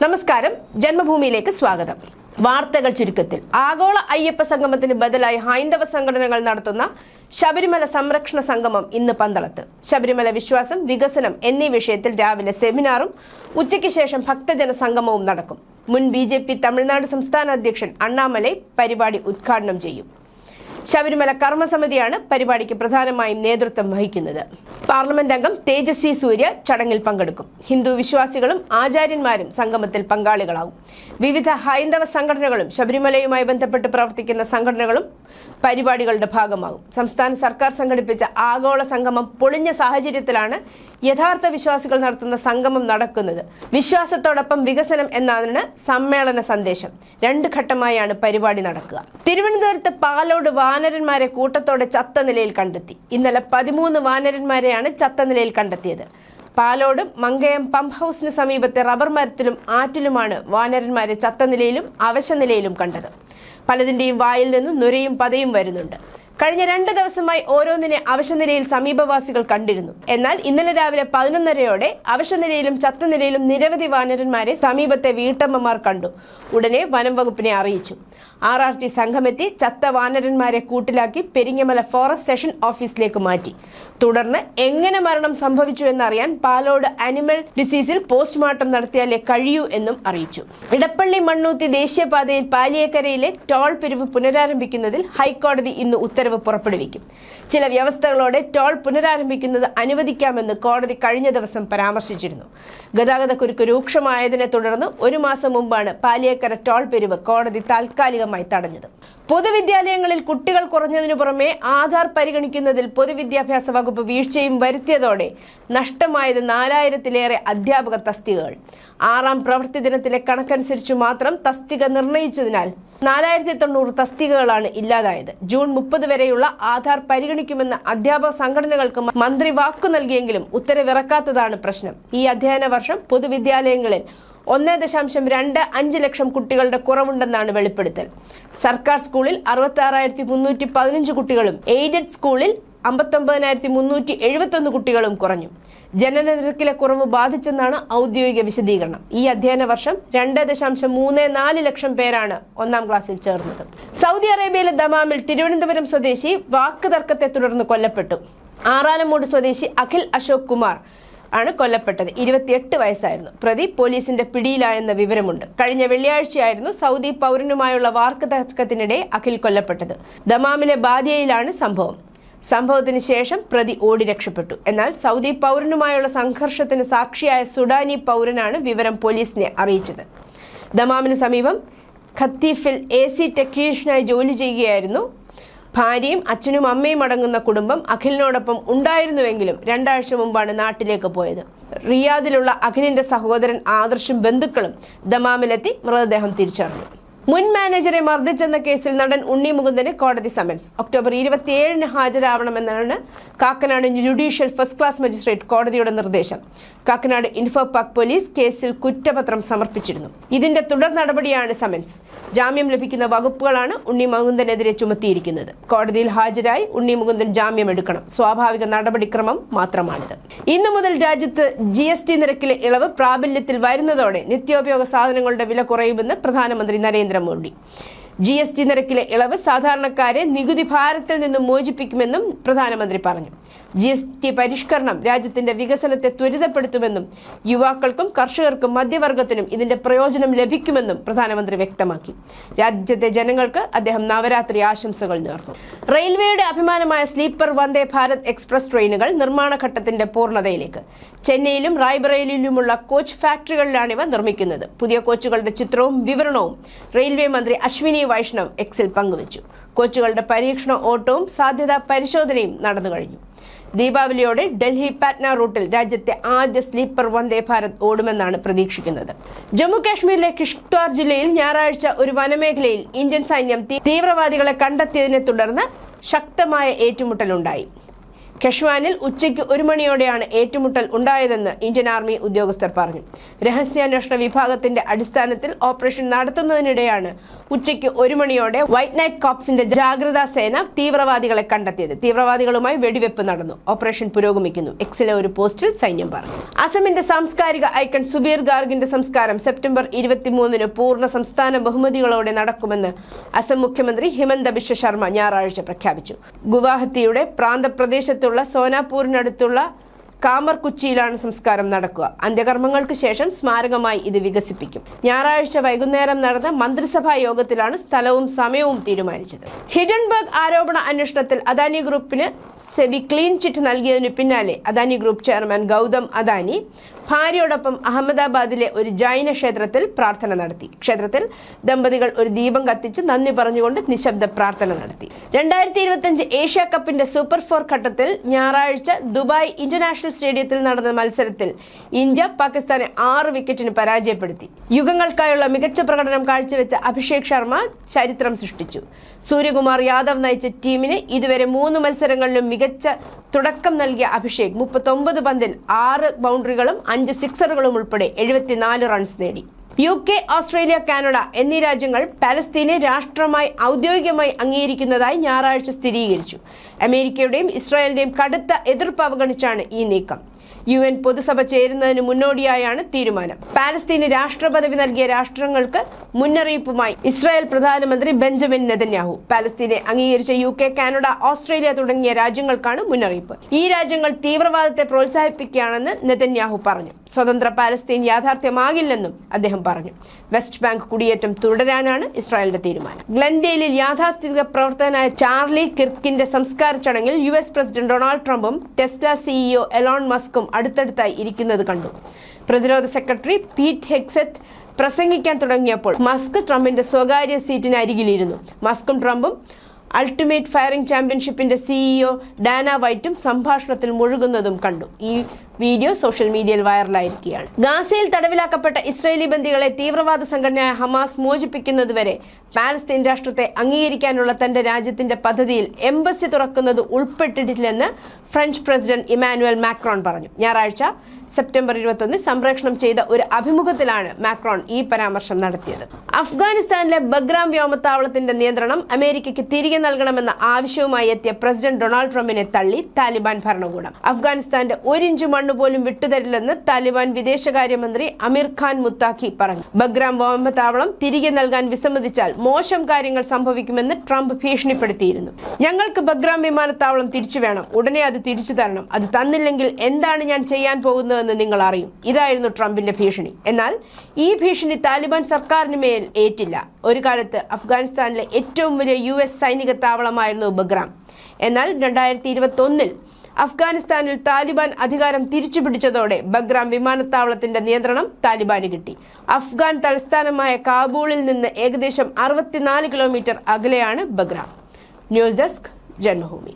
നമസ്കാരം, ജന്മഭൂമിയിലേക്ക് സ്വാഗതം. വാർത്തകൾ ചുരുക്കത്തിൽ. ആഗോള അയ്യപ്പ സംഗമത്തിന് ബദലായി ഹൈന്ദവ സംഘടനകൾ നടത്തുന്ന ശബരിമല സംരക്ഷണ സംഗമം ഇന്ന് പന്തളത്ത്. ശബരിമല വിശ്വാസം, വികസനം എന്നീ വിഷയത്തിൽ രാവിലെ സെമിനാറും ഉച്ചയ്ക്ക് ശേഷം ഭക്തജന സംഗമവും നടക്കും. മുൻ BJP തമിഴ്നാട് സംസ്ഥാന അധ്യക്ഷൻ അണ്ണാമലൈ പരിപാടി ഉദ്ഘാടനം ചെയ്യും. ശബരിമല കർമ്മസമിതിയാണ് പരിപാടിക്ക് പ്രധാനമായും നേതൃത്വം വഹിക്കുന്നത്. പാർലമെന്റ് അംഗം തേജസ്വി സൂര്യ ചടങ്ങിൽ പങ്കെടുക്കും. ഹിന്ദു വിശ്വാസികളും ആചാര്യന്മാരും സംഗമത്തിൽ പങ്കാളികളാകും. വിവിധ ഹൈന്ദവ സംഘടനകളും ശബരിമലയുമായി ബന്ധപ്പെട്ട് പ്രവർത്തിക്കുന്ന സംഘടനകളും പരിപാടികളുടെ ഭാഗമാകും. സംസ്ഥാന സർക്കാർ സംഘടിപ്പിച്ച ആഗോള സംഗമം പൊളിഞ്ഞ സാഹചര്യത്തിലാണ് യഥാർത്ഥ വിശ്വാസികൾ നടത്തുന്ന സംഗമം നടക്കുന്നത്. വിശ്വാസത്തോടൊപ്പം വികസനം എന്നാണ് സമ്മേളന സന്ദേശം. 2 ഘട്ടമായാണ് പരിപാടി നടക്കുക. തിരുവനന്തപുരത്ത് പാലോട് വാനരന്മാരെ കൂട്ടത്തോടെ ചത്ത നിലയിൽ കണ്ടെത്തി. ഇന്നലെ 13 വാനരന്മാരെയാണ് ചത്ത നിലയിൽ കണ്ടെത്തിയത്. പാലോടും മങ്കയം പമ്പ് ഹൌസിന് സമീപത്തെ റബ്ബർ മരത്തിലും ആറ്റിലുമാണ് വാനരന്മാരെ ചത്ത നിലയിലും അവശ നിലയിലും കണ്ടത്. പലതിന്റെയും വായിൽ നിന്നും നുരയും പതയും വരുന്നുണ്ട്. കഴിഞ്ഞ 2 ദിവസമായി ഓരോന്നിനെ അവശനിലയിൽ സമീപവാസികൾ കണ്ടിരുന്നു. എന്നാൽ ഇന്നലെ രാവിലെ 11:30യോടെ അവശനിലയിലും ചത്തനിലയിലും നിരവധി വാനരന്മാരെ സമീപത്തെ വീട്ടമ്മമാർ കണ്ടു. ഉടനെ വനം വകുപ്പിനെ അറിയിച്ചു. RRT സംഘമെത്തി ചത്ത വാനരന്മാരെ കൂട്ടിലാക്കി പെരിങ്ങമല ഫോറസ്റ്റ് സെഷൻ ഓഫീസിലേക്ക് മാറ്റി. തുടർന്ന് എങ്ങനെ മരണം സംഭവിച്ചു എന്നറിയാൻ പാലോട് അനിമൽ ഡിസീസിൽ പോസ്റ്റ്മോർട്ടം നടത്തിയാലേ കഴിയൂ എന്നും അറിയിച്ചു. ഇടപ്പള്ളി മണ്ണൂത്തി ദേശീയപാതയിൽ പാലിയേക്കരയിലെ ടോൾ പിരിവ് പുനരാരംഭിക്കുന്നതിൽ ഹൈക്കോടതി ഇന്ന് ഉത്തരവ് പുറപ്പെടുവിക്കും. ചില വ്യവസ്ഥകളോടെ ടോൾ പുനരാരംഭിക്കുന്നത് അനുവദിക്കാമെന്ന് കോടതി കഴിഞ്ഞ ദിവസം പരാമർശിച്ചിരുന്നു. ഗതാഗതക്കുരുക്ക് രൂക്ഷമായതിനെ തുടർന്ന് 1 മാസം മുമ്പാണ് പാലിയേക്കര ടോൾ പിരിവ് കോടതി താൽക്കാലികമായി തടഞ്ഞത്. പൊതുവിദ്യാലയങ്ങളിൽ കുട്ടികൾ കുറഞ്ഞതിനു പുറമെ ആധാർ പരിഗണിക്കുന്നതിൽ പൊതുവിദ്യാഭ്യാസ വകുപ്പ് വീഴ്ചയും വരുത്തിയതോടെ നഷ്ടമായത് 4000-ലേറെ അധ്യാപക തസ്തികകൾ. 6ാം പ്രവൃത്തി ദിനത്തിലെ കണക്കനുസരിച്ച് മാത്രം തസ്തിക നിർണയിച്ചതിനാൽ 4090 തസ്തികകളാണ് ഇല്ലാതായത്. ജൂൺ 30 വരെയുള്ള ആധാർ പരിഗണിക്കുമെന്ന് അധ്യാപക സംഘടനകൾക്ക് മന്ത്രി വാക്കു നൽകിയെങ്കിലും ഉത്തരവിറക്കാത്തതാണ് പ്രശ്നം. ഈ അധ്യയന വർഷം പൊതുവിദ്യാലയങ്ങളിൽ 1.25 ലക്ഷം കുട്ടികളുടെ കുറവുണ്ടെന്നാണ് വെളിപ്പെടുത്തൽ. സർക്കാർ സ്കൂളിൽ 66,315 കുട്ടികളും എയ്ഡഡ് സ്കൂളിൽ 59,371 കുട്ടികളും കുറഞ്ഞു. ജനനനിരക്കിലെ കുറവ് ബാധിച്ചെന്നാണ് ഔദ്യോഗിക വിശദീകരണം. ഈ അധ്യയന വർഷം 2.34 ലക്ഷം പേരാണ് 1ാം ക്ലാസ്സിൽ ചേർന്നത്. സൗദി അറേബ്യയിലെ ദമാമിൽ തിരുവനന്തപുരം സ്വദേശി വാക്ക് തർക്കത്തെ തുടർന്ന് കൊല്ലപ്പെട്ടു. ആറാലമൂട് സ്വദേശി അഖിൽ അശോക് കുമാർ ആണ് കൊല്ലപ്പെട്ടത്. 28 വയസ്സായിരുന്നു. പ്രതി പോലീസിന്റെ പിടിയിലായെന്ന വിവരമുണ്ട്. കഴിഞ്ഞ വെള്ളിയാഴ്ചയായിരുന്നു സൗദി പൗരനുമായുള്ള വാക്ക് തർക്കത്തിനിടെ അഖിൽ കൊല്ലപ്പെട്ടത്. ദമാമിലെ ബാദിയയിലാണ് സംഭവത്തിന് ശേഷം പ്രതി ഓടി രക്ഷപ്പെട്ടു. എന്നാൽ സൗദി പൗരനുമായുള്ള സംഘർഷത്തിന് സാക്ഷിയായ സുഡാനി പൗരനാണ് വിവരം പോലീസിനെ അറിയിച്ചത്. ദമാമിന് സമീപം ഖത്തീഫിൽ AC ടെക്നീഷ്യനായി ജോലി ചെയ്യുകയായിരുന്നു. ഭാര്യയും അച്ഛനും അമ്മയും അടങ്ങുന്ന കുടുംബം അഖിലിനോടൊപ്പം ഉണ്ടായിരുന്നുവെങ്കിലും 2 ആഴ്ച മുമ്പാണ് നാട്ടിലേക്ക് പോയത്. റിയാദിലുള്ള അഖിലിന്റെ സഹോദരൻ ആദർശും ബന്ധുക്കളും ദമാമിലെത്തി മൃതദേഹം തിരിച്ചറിഞ്ഞു. മുൻ മാനേജറെ മർദ്ദിച്ചെന്ന കേസിൽ നടൻ ഉണ്ണി മുകുന്ദന് കോടതി സമൻസ്. ഒക്ടോബർ 27-ന് ഹാജരാവണമെന്നാണ് Kakkanad judicial first class magistrate കോടതിയുടെ നിർദ്ദേശം. കാക്കനാട് ഇൻഫോ പാർക്ക് പോലീസ് കേസിൽ കുറ്റപത്രം സമർപ്പിച്ചിരുന്നു. ഇതിന്റെ തുടർ നടപടിയാണ് സമൻസ്. ജാമ്യം ലഭിക്കുന്ന വകുപ്പുകളാണ് ഉണ്ണി മുകുന്ദനെതിരെ ചുമത്തിയിരിക്കുന്നത്. കോടതിയിൽ ഹാജരായി ഉണ്ണി മുകുന്ദൻ ജാമ്യം എടുക്കണം. സ്വാഭാവിക നടപടിക്രമം മാത്രമാണിത്. ഇന്നു മുതൽ രാജ്യത്ത് GST നിരക്കിലെ ഇളവ് പ്രാബല്യത്തിൽ വരുന്നതോടെ നിത്യോപയോഗ സാധനങ്ങളുടെ വില കുറയുമെന്ന് പ്രധാനമന്ത്രി നരേന്ദ്രമോദി. GST നിരക്കിലെ ഇളവ് സാധാരണക്കാരെ നികുതി ഭാരത്തിൽ നിന്നും മോചിപ്പിക്കുമെന്നും പ്രധാനമന്ത്രി പറഞ്ഞു. GST പരിഷ്കരണം രാജ്യത്തിന്റെ വികസനത്തെ ത്വരിതപ്പെടുത്തുമെന്നും യുവാക്കൾക്കും കർഷകർക്കും മധ്യവർഗത്തിനും ഇതിന്റെ പ്രയോജനം ലഭിക്കുമെന്നും പ്രധാനമന്ത്രി വ്യക്തമാക്കി. രാജ്യത്തെ ജനങ്ങൾക്ക് അദ്ദേഹം നവരാത്രി ആശംസകൾ നേർന്നു. റെയിൽവേയുടെ അഭിമാനമായ സ്ലീപ്പർ വന്ദേ ഭാരത് എക്സ്പ്രസ് ട്രെയിനുകൾ നിർമ്മാണ ഘട്ടത്തിന്റെ പൂർണ്ണതയിലേക്ക്. ചെന്നൈയിലും റായ്ബറേലിയിലുമുള്ള കോച്ച് ഫാക്ടറികളിലാണിവ നിർമ്മിക്കുന്നത്. പുതിയ കോച്ചുകളുടെ ചിത്രവും വിവരണവും റെയിൽവേ മന്ത്രി അശ്വിനി വൈഷ്ണവ് എക്സിൽ പങ്കുവച്ചു. കോച്ചുകളുടെ പരീക്ഷണ ഓട്ടവും സാധ്യതാ പരിശോധനയും നടന്നു കഴിഞ്ഞു. ദീപാവലിയോടെ ഡൽഹി പാറ്റ്ന റൂട്ടിൽ രാജ്യത്തെ ആദ്യ സ്ലീപ്പർ വന്ദേ ഭാരത് ഓടുമെന്നാണ് പ്രതീക്ഷിക്കുന്നത്. ജമ്മു കാശ്മീരിലെ കിഷ്ത്വാർ ജില്ലയിൽ ഞായറാഴ്ച ഒരു വനമേഖലയിൽ ഇന്ത്യൻ സൈന്യം തീവ്രവാദികളെ കണ്ടെത്തിയതിനെ തുടർന്ന് ശക്തമായ ഏറ്റുമുട്ടലുണ്ടായി. കെഷ്വാനിൽ ഉച്ചയ്ക്ക് 1 മണിയോടെയാണ് ഏറ്റുമുട്ടൽ ഉണ്ടായതെന്ന് ഇന്ത്യൻ ആർമി ഉദ്യോഗസ്ഥർ പറഞ്ഞു. രഹസ്യാന്വേഷണ വിഭാഗത്തിന്റെ അടിസ്ഥാനത്തിൽ ഓപ്പറേഷൻ നടത്തുന്നതിനിടെയാണ് ഉച്ചയ്ക്ക് 1 മണിയോടെ വൈറ്റ് നൈറ്റ് കോപ്സിന്റെ ജാഗ്രതാ സേന തീവ്രവാദികളെ കണ്ടെത്തിയത്. തീവ്രവാദികളുമായി വെടിവെപ്പ് നടന്നു. ഓപ്പറേഷൻ പുരോഗമിക്കുന്നു. എക്സിലെ ഒരു പോസ്റ്റിൽ സൈന്യം പറഞ്ഞു. അസമിന്റെ സാംസ്കാരിക ഐക്കൺ സുബീർ ഗാർഗിന്റെ സംസ്കാരം സെപ്റ്റംബർ 23 പൂർണ്ണ സംസ്ഥാന ബഹുമതികളോടെ നടക്കുമെന്ന് അസം മുഖ്യമന്ത്രി ഹിമന്ത ബിശ്വ ശർമ്മ ഞായറാഴ്ച പ്രഖ്യാപിച്ചു. ഗുവാഹത്തിയുടെ പ്രാന്തപ്രദേശത്തുള്ള സോനാപൂരിനടുത്തുള്ള കാമർകുച്ചിയിലാണ് സംസ്കാരം നടക്കുക. അന്ത്യകർമ്മങ്ങൾക്ക് ശേഷം സ്മാരകമായി ഇത് വികസിപ്പിക്കും. ഞായറാഴ്ച വൈകുന്നേരം നടന്ന മന്ത്രിസഭാ യോഗത്തിലാണ് സ്ഥലവും സമയവും തീരുമാനിച്ചത്. ഹിഡൻബർഗ് ആരോപണ അന്വേഷണത്തിൽ അദാനി ഗ്രൂപ്പിന് സെബി ക്ലീൻ ചിറ്റ് നൽകിയതിനു പിന്നാലെ അദാനി ഗ്രൂപ്പ് ചെയർമാൻ ഗൗതം അദാനി ഭാര്യയോടൊപ്പം അഹമ്മദാബാദിലെ ഒരു ജൈന ക്ഷേത്രത്തിൽ പ്രാർത്ഥന നടത്തി. ക്ഷേത്രത്തിൽ ദമ്പതികൾ ഒരു ദീപം കത്തിച്ച് നന്ദി പറഞ്ഞുകൊണ്ട് നിശബ്ദ പ്രാർത്ഥന നടത്തി. 2025 ഏഷ്യ കപ്പിന്റെ സൂപ്പർ 4 ഘട്ടത്തിൽ ഞായറാഴ്ച ദുബായ് ഇന്റർനാഷണൽ സ്റ്റേഡിയത്തിൽ നടന്ന മത്സരത്തിൽ ഇന്ത്യ പാകിസ്ഥാനെ 6 വിക്കറ്റിന് പരാജയപ്പെടുത്തി. യുഗങ്ങൾക്കായുള്ള മികച്ച പ്രകടനം കാഴ്ചവെച്ച അഭിഷേക് ശർമ്മ ചരിത്രം സൃഷ്ടിച്ചു. സൂര്യകുമാർ യാദവ് നയിച്ച ടീമിന് ഇതുവരെ 3 മത്സരങ്ങളിലും മികച്ച തുടക്കം നൽകിയ അഭിഷേക് 39 പന്തിൽ 6 ബൗണ്ടറികളും 5 സിക്സറുകളും ഉൾപ്പെടെ 74 റൺസ് നേടി. UK, ഓസ്ട്രേലിയ, കാനഡ എന്നീ രാജ്യങ്ങൾ പാലസ്തീനെ രാഷ്ട്രമായി ഔദ്യോഗികമായി അംഗീകരിക്കുന്നതായി ഞായറാഴ്ച സ്ഥിരീകരിച്ചു. അമേരിക്കയുടെയും ഇസ്രായേലിന്റെയും കടുത്ത എതിർപ്പ് അവഗണിച്ചാണ് ഈ നീക്കം. UN പൊതുസഭ ചേരുന്നതിന് മുന്നോടിയായാണ് തീരുമാനം. പാലസ്തീന് രാഷ്ട്രപദവി നൽകിയ രാഷ്ട്രങ്ങൾക്ക് മുന്നറിയിപ്പുമായി ഇസ്രായേൽ പ്രധാനമന്ത്രി ബെഞ്ചമിൻ നെതന്യാഹു. പാലസ്തീനെ അംഗീകരിച്ച UK, കാനഡ, ഓസ്ട്രേലിയ തുടങ്ങിയ രാജ്യങ്ങൾക്കാണ് മുന്നറിയിപ്പ്. ഈ രാജ്യങ്ങൾ തീവ്രവാദത്തെ പ്രോത്സാഹിപ്പിക്കുകയാണെന്ന് നെതന്യാഹു പറഞ്ഞു. സ്വതന്ത്ര പാലസ്തീൻ യാഥാർത്ഥ്യമാകില്ലെന്നും അദ്ദേഹം പറഞ്ഞു. വെസ്റ്റ് ബാങ്ക് കുടിയേറ്റം തുടരാനാണ് ഇസ്രായേലിന്റെ തീരുമാനം. ഗ്ലെൻഡെയിലിൽ യാഥാസ്ഥിതിക പ്രവർത്തകനായ ചാർലി കിർക്കിന്റെ സംസ്കാര ചടങ്ങിൽ US പ്രസിഡന്റ് ഡൊണാൾഡ് ട്രംപും ടെസ്ല CEO എലോൺ മസ്കും അടുത്തടുത്തായി ഇരിക്കുന്നത് കണ്ടു. പ്രതിരോധ സെക്രട്ടറി പീറ്റ് ഹെഗ്സെത്ത് പ്രസംഗിക്കാൻ തുടങ്ങിയപ്പോൾ മസ്ക് ട്രംപിന്റെ സ്വകാര്യ സീറ്റിന് അരികിലിരുന്നു. മസ്കും ട്രംപും അൾട്ടിമേറ്റ് ഫയറിംഗ് ചാമ്പ്യൻഷിപ്പിന്റെ CEO ഡാന വൈറ്റും സംഭാഷണത്തിൽ മുഴുകുന്നതും കണ്ടു. ഈ വീഡിയോ സോഷ്യൽ മീഡിയയിൽ വൈറലായിരിക്കുകയാണ്. ഗാസയിൽ തടവിലാക്കപ്പെട്ട ഇസ്രായേലി ബന്ദികളെ തീവ്രവാദ സംഘടനയായ ഹമാസ് മോചിപ്പിക്കുന്നതുവരെ പാലസ്തീൻ രാഷ്ട്രത്തെ അംഗീകരിക്കാനുള്ള തന്റെ രാജ്യത്തിന്റെ പദ്ധതിയിൽ എംബസി തുറക്കുന്നത് ഉൾപ്പെട്ടിട്ടില്ലെന്ന് ഫ്രഞ്ച് പ്രസിഡന്റ് ഇമാനുവൽ മാക്രോൺ പറഞ്ഞു. ഞായറാഴ്ച സെപ്റ്റംബർ 21 സംപ്രേഷണം ചെയ്ത ഒരു അഭിമുഖത്തിലാണ് മാക്രോൺ ഈ പരാമർശം നടത്തിയത്. അഫ്ഗാനിസ്ഥാനിലെ ബഗ്രാം വ്യോമത്താവളത്തിന്റെ നിയന്ത്രണം അമേരിക്കയ്ക്ക് തിരികെ നൽകണമെന്ന ആവശ്യവുമായി എത്തിയ പ്രസിഡന്റ് ഡൊണാൾഡ് ട്രംപിനെ തള്ളി താലിബാൻ ഭരണകൂടം. അഫ്ഗാനിസ്ഥാന്റെ 1 ഇഞ്ച് മണ്ണ് പോലും വിട്ടുതരില്ലെന്ന് താലിബാൻ വിദേശകാര്യമന്ത്രി അമീർ ഖാൻ മുത്താഖി പറഞ്ഞു. ബഗ്രാം വ്യോമത്താവളം തിരികെ നൽകാൻ വിസമ്മതിച്ചാൽ മോശം കാര്യങ്ങൾ സംഭവിക്കുമെന്ന് ട്രംപ് ഭീഷണിപ്പെടുത്തിയിരുന്നു. ഞങ്ങൾക്ക് ബഗ്രാം വിമാനത്താവളം തിരിച്ചു വേണം, ഉടനെ അത് തിരിച്ചു തരണം, അത് തന്നില്ലെങ്കിൽ എന്താണ് ഞാൻ ചെയ്യാൻ പോകുന്നതെന്ന് നിങ്ങൾ അറിയും. ഇതായിരുന്നു ട്രംപിന്റെ ഭീഷണി. എന്നാൽ ഈ ഭീഷണി താലിബാൻ സർക്കാരിന് മേൽ ഏറ്റില്ല. ഒരു കാലത്ത് അഫ്ഗാനിസ്ഥാനിലെ ഏറ്റവും വലിയ US സൈനിക താവളമായിരുന്നു ബഗ്രാം. എന്നാൽ 2021 അഫ്ഗാനിസ്ഥാനിൽ താലിബാൻ അധികാരം തിരിച്ചുപിടിച്ചതോടെ ബഗ്രാം വിമാനത്താവളത്തിന്റെ നിയന്ത്രണം താലിബാന് കിട്ടി. അഫ്ഗാൻ തലസ്ഥാനമായ കാബൂളിൽ നിന്ന് ഏകദേശം 64 കിലോമീറ്റർ അകലെയാണ് ബഗ്രാം. News desk, Janmabhumi.